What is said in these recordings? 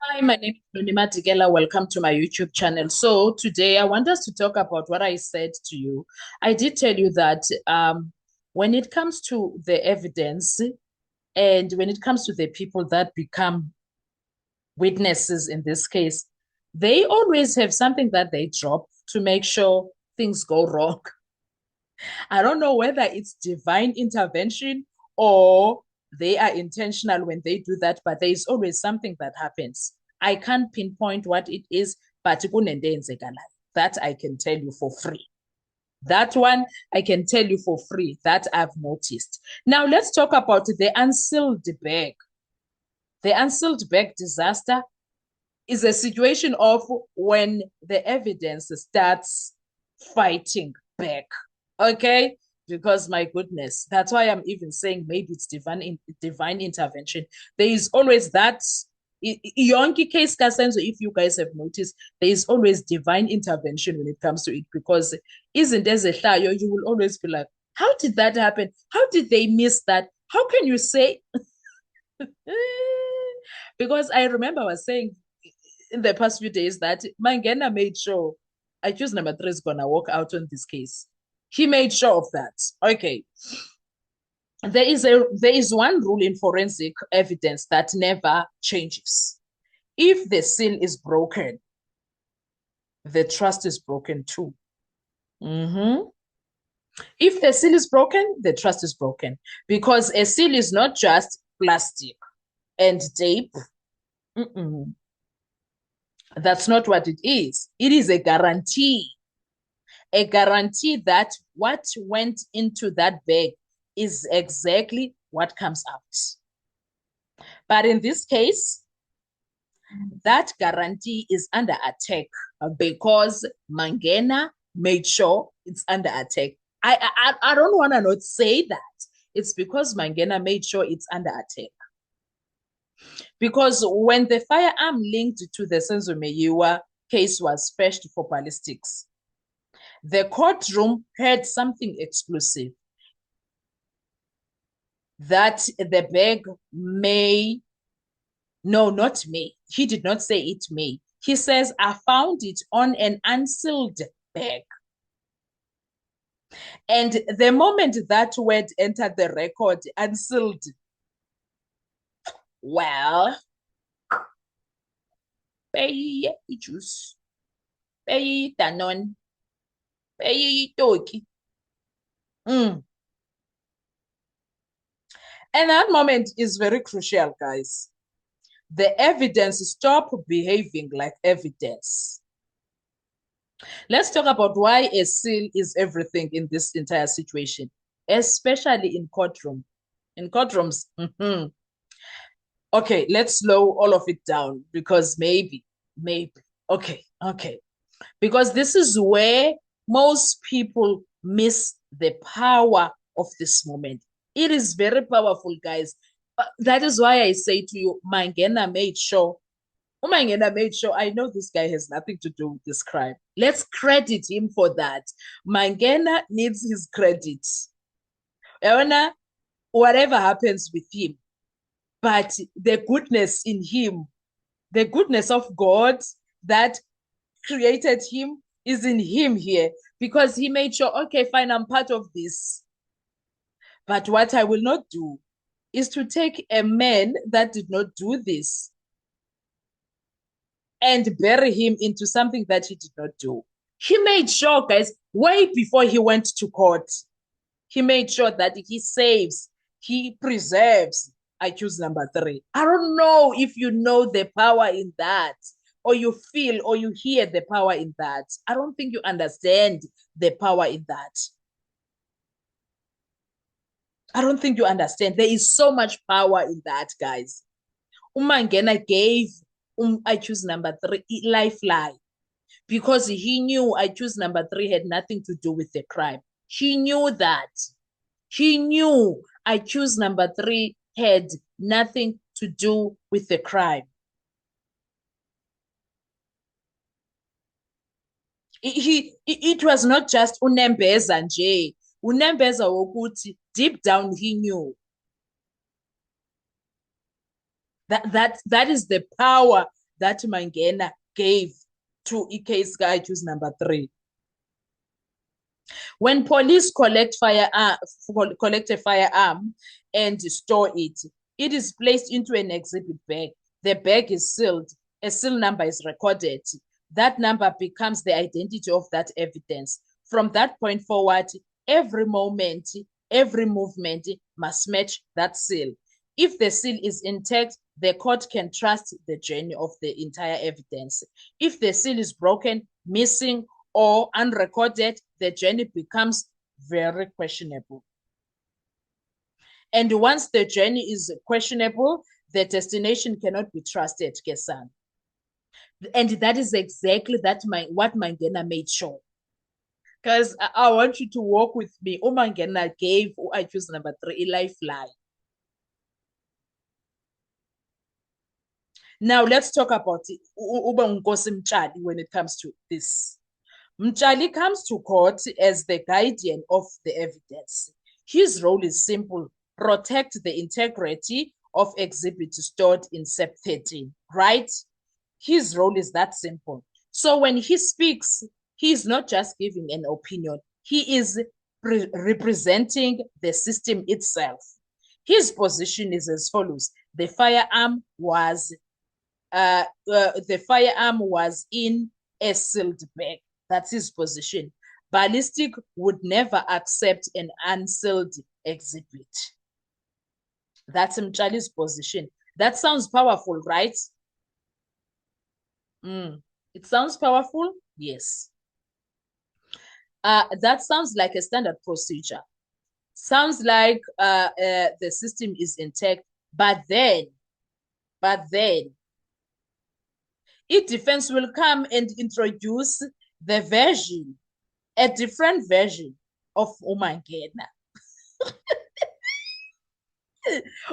Hi, my name is Nonima Tigela. Welcome to my YouTube channel. So today I want us to talk about what I said to you. I did tell you that when it comes to the evidence and when it comes to the people that become witnesses in this case, they always have something that they drop to make sure things go wrong. I don't know whether it's divine intervention or they are intentional when they do that, but there is always something that happens. I can't pinpoint what it is, but that I can tell you for free. That one I can tell you for free that I've noticed. Now let's talk about the unsealed bag. The unsealed bag disaster is a situation of when the evidence starts fighting back. Okay, because my goodness, that's why I'm even saying maybe it's divine intervention. There is always that yonke case kasenzo. If you guys have noticed, there is always divine intervention when it comes to it, because isn't as a ezehlayo, you will always be like, how did that happen? How did they miss that? How can you say? Because I remember I was saying in the past few days that Mangena made sure I choose number three is gonna walk out on this case. He made sure of that. Okay. There is one rule in forensic evidence that never changes. If the seal is broken, the trust is broken too. Mm-hmm. If the seal is broken, the trust is broken, because a seal is not just plastic and tape. Mm-mm. That's not what it is. It is a guarantee that what went into that bag is exactly what comes out. But in this case, that guarantee is under attack because Mangena made sure it's under attack. I don't want to not say that. It's because Mangena made sure it's under attack. Because when the firearm linked to the Senzo Meyiwa case was fetched for ballistics, the courtroom heard something explosive, that the bag may, no, not may. He did not say it may. He says, I found it on an unsealed bag. And the moment that word entered the record, unsealed, well, pay juice, pay Danone, pay Toki. Mm. And that moment is very crucial, guys. The evidence stop behaving like evidence. Let's talk about why a seal is everything in this entire situation, especially in courtroom. In courtrooms, okay, let's slow all of it down because maybe, okay. Because this is where most people miss the power of this moment. It is very powerful, guys. That is why I say to you, Mangena made sure. Mangena made sure. I know this guy has nothing to do with this crime. Let's credit him for that. Mangena needs his credit. Ewana, whatever happens with him, but the goodness in him, the goodness of God that created him is in him here, because he made sure, okay, fine, I'm part of this. But what I will not do is to take a man that did not do this and bury him into something that he did not do. He made sure, guys, way before he went to court, he made sure that he saves, he preserves. I choose number three. I don't know if you know the power in that, or you feel or you hear the power in that. I don't think you understand the power in that. I don't think you understand. There is so much power in that, guys. Umangena gave I choose number three lifeline, because he knew I choose number three had nothing to do with the crime. He knew that. He knew I choose number three had nothing to do with the crime. It was not just unembeza nje. Unembeza wokuthi deep down he knew. That is the power that Mangena gave to case guy choose number 3. When police collect a firearm and store it, it is placed into an exhibit bag. The bag is sealed. A seal number is recorded. That number becomes the identity of that evidence. From that point forward, every moment, every movement must match that seal. If the seal is intact, the court can trust the journey of the entire evidence. If the seal is broken, missing, or unrecorded, the journey becomes very questionable. And once the journey is questionable, the destination cannot be trusted, Kesan. And that is exactly what Mangena made sure. Because I want you to walk with me. Mangena gave I choose number 3 a lifeline. Now let's talk about it when it comes to this. Mtshali comes to court as the guardian of the evidence. His role is simple: protect the integrity of exhibits stored in SEP 13, right? His role is that simple. So when he speaks, he is not just giving an opinion. He is representing the system itself. His position is as follows: the firearm was in a sealed bag. That's his position. Ballistic would never accept an unsealed exhibit. That's Mtshali's position. That sounds powerful, right? It sounds powerful? Yes. That sounds like a standard procedure. Sounds like the system is intact, but then, defense will come and introduce a different version of Umangena.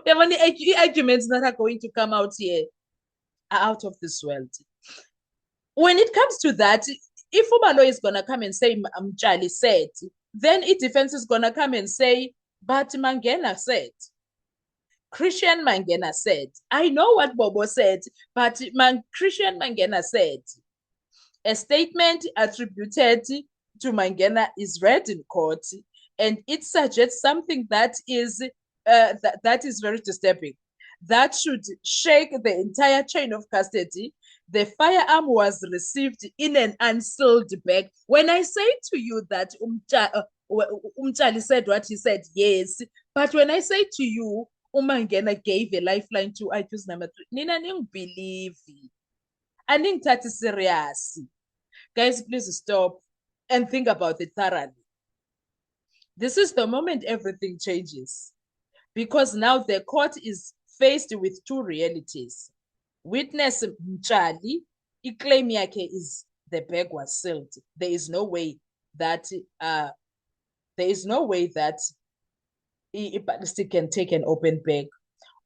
The arguments that are going to come out here are out of this world. When it comes to that, if Umalo is going to come and say Mtshali said, then defense is going to come and say, but Mangena said. Christian Mangena said. I know what Bobo said, but Christian Mangena said. A statement attributed to Mangena is read in court, and it suggests something that is very disturbing. That should shake the entire chain of custody. The firearm was received in an unsealed bag. When I say to you that Mtshali said what he said, yes, but when I say to you, Umangena gave a lifeline to I choose number 3, Nina ning believe. I think that is serious. Guys, please stop and think about it thoroughly. This is the moment everything changes, because now the court is faced with two realities. Witness Mtshali, claim yake is the bag was sealed. There is no way that ballistic can take an open bag.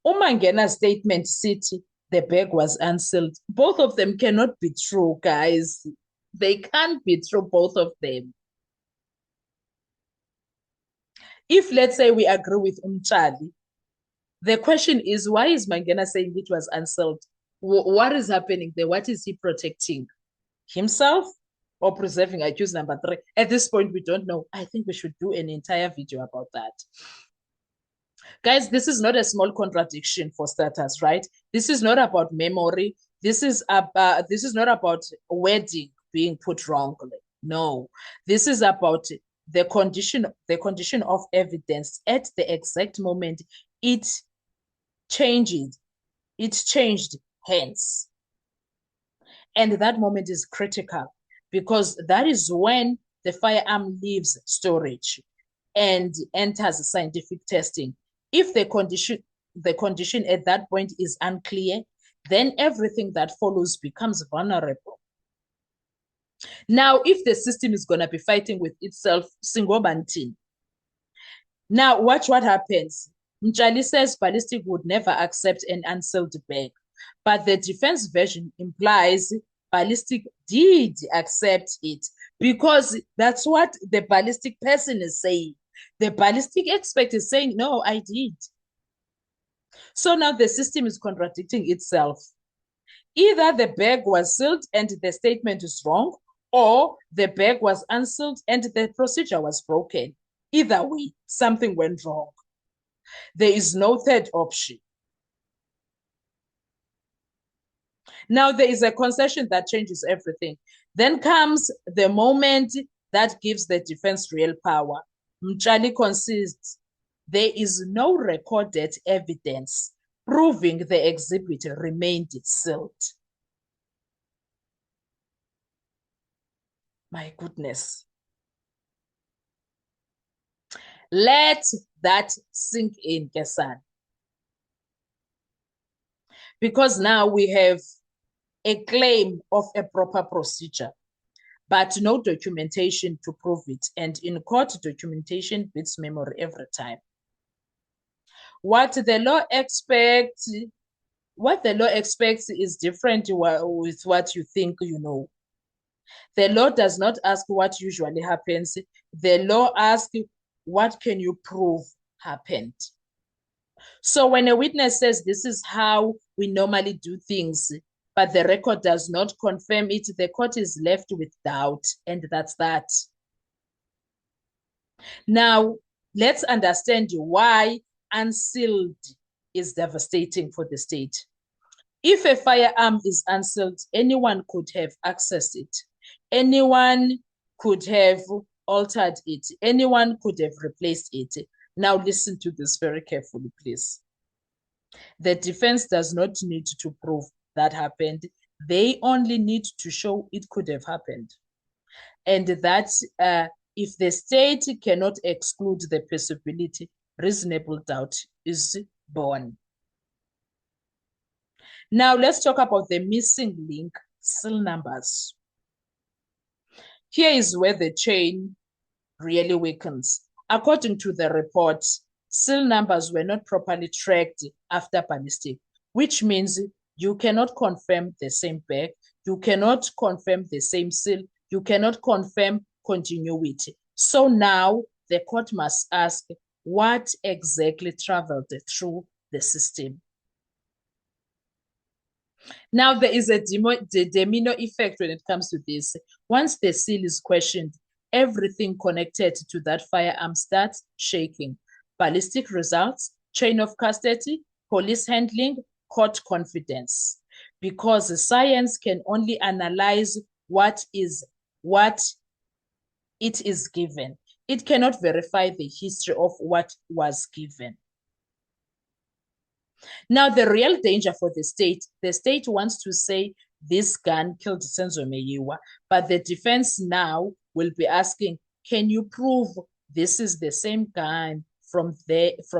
Umangena's statement city, the bag was unsealed. Both of them cannot be true, guys. They can't be true, both of them. If, let's say, we agree with Mtshali, the question is, why is Mangena saying it was unsealed? What is happening there? What is he protecting? Himself or preserving I choose number 3? At this point, we don't know. I think we should do an entire video about that. Guys, this is not a small contradiction for starters, right? This is not about memory. This is not about wording being put wrongly. No, this is about the condition of evidence at the exact moment it changed hands. And that moment is critical, because that is when the firearm leaves storage and enters scientific testing. If the condition at that point is unclear, then everything that follows becomes vulnerable. Now, if the system is going to be fighting with itself, Singobantin. Now, watch what happens. Mtshali says ballistic would never accept an unsealed bag, but the defense version implies ballistic did accept it, because that's what the ballistic person is saying. The ballistic expert is saying, no, I did. So now the system is contradicting itself. Either the bag was sealed and the statement is wrong, or the bag was unsealed and the procedure was broken. Either way, something went wrong. There is no third option. Now there is a concession that changes everything. Then comes the moment that gives the defense real power. Mtshali consists, there is no recorded evidence proving the exhibit remained sealed. My goodness. Let that sink in, Kesan. Because now we have a claim of a proper procedure, but no documentation to prove it. And in court, documentation beats memory every time. What the law expects is different with what you think you know. The law does not ask what usually happens. The law asks, what can you prove happened? So when a witness says this is how we normally do things, but the record does not confirm it, the court is left with doubt, and that's that. Now, let's understand why unsealed is devastating for the state. If a firearm is unsealed, anyone could have accessed it. Anyone could have altered it. Anyone could have replaced it. Now listen to this very carefully, please. The defense does not need to prove that happened. They only need to show it could have happened. And that if the state cannot exclude the possibility, reasonable doubt is born. Now let's talk about the missing link, seal numbers. Here is where the chain really weakens. According to the report, seal numbers were not properly tracked after ballistic, which means you cannot confirm the same bag, you cannot confirm the same seal, you cannot confirm continuity. So now the court must ask what exactly traveled through the system. Now, there is a domino effect when it comes to this. Once the seal is questioned, everything connected to that firearm starts shaking. Ballistic results, chain of custody, police handling, court confidence. Because science can only analyze what it is given. It cannot verify the history of what was given. Now, the real danger for the state wants to say this gun killed Senzo Meyiwa, but the defense now will be asking, can you prove this is the same gun from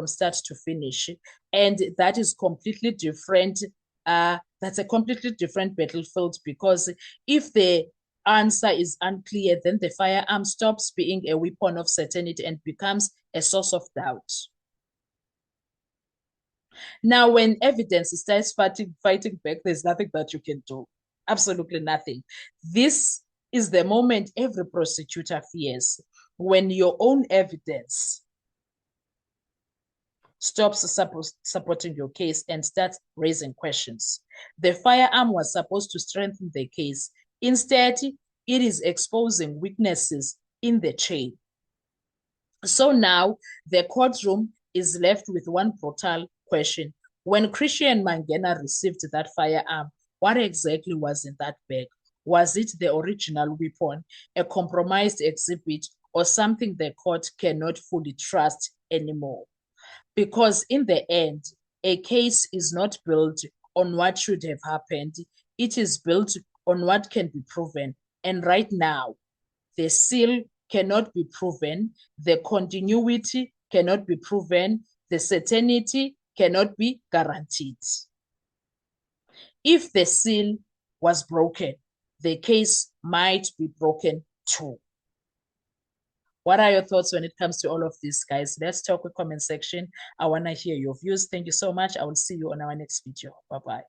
start to finish? And that is completely different. That's a completely different battlefield, because if the answer is unclear, then the firearm stops being a weapon of certainty and becomes a source of doubt. Now, when evidence starts fighting back, there's nothing that you can do. Absolutely nothing. This is the moment every prosecutor fears, when your own evidence stops supporting your case and starts raising questions. The firearm was supposed to strengthen the case. Instead, it is exposing weaknesses in the chain. So now the courtroom is left with one brutal question. When Christian Mangena received that firearm, what exactly was in that bag? Was it the original weapon, a compromised exhibit, or something the court cannot fully trust anymore? Because in the end, a case is not built on what should have happened. It is built on what can be proven. And right now, the seal cannot be proven, the continuity cannot be proven, the certainty cannot be guaranteed. If the seal was broken, the case might be broken too. What are your thoughts when it comes to all of this, guys? Let's talk in the comment section. I want to hear your views. Thank you so much. I will see you on our next video. Bye-bye.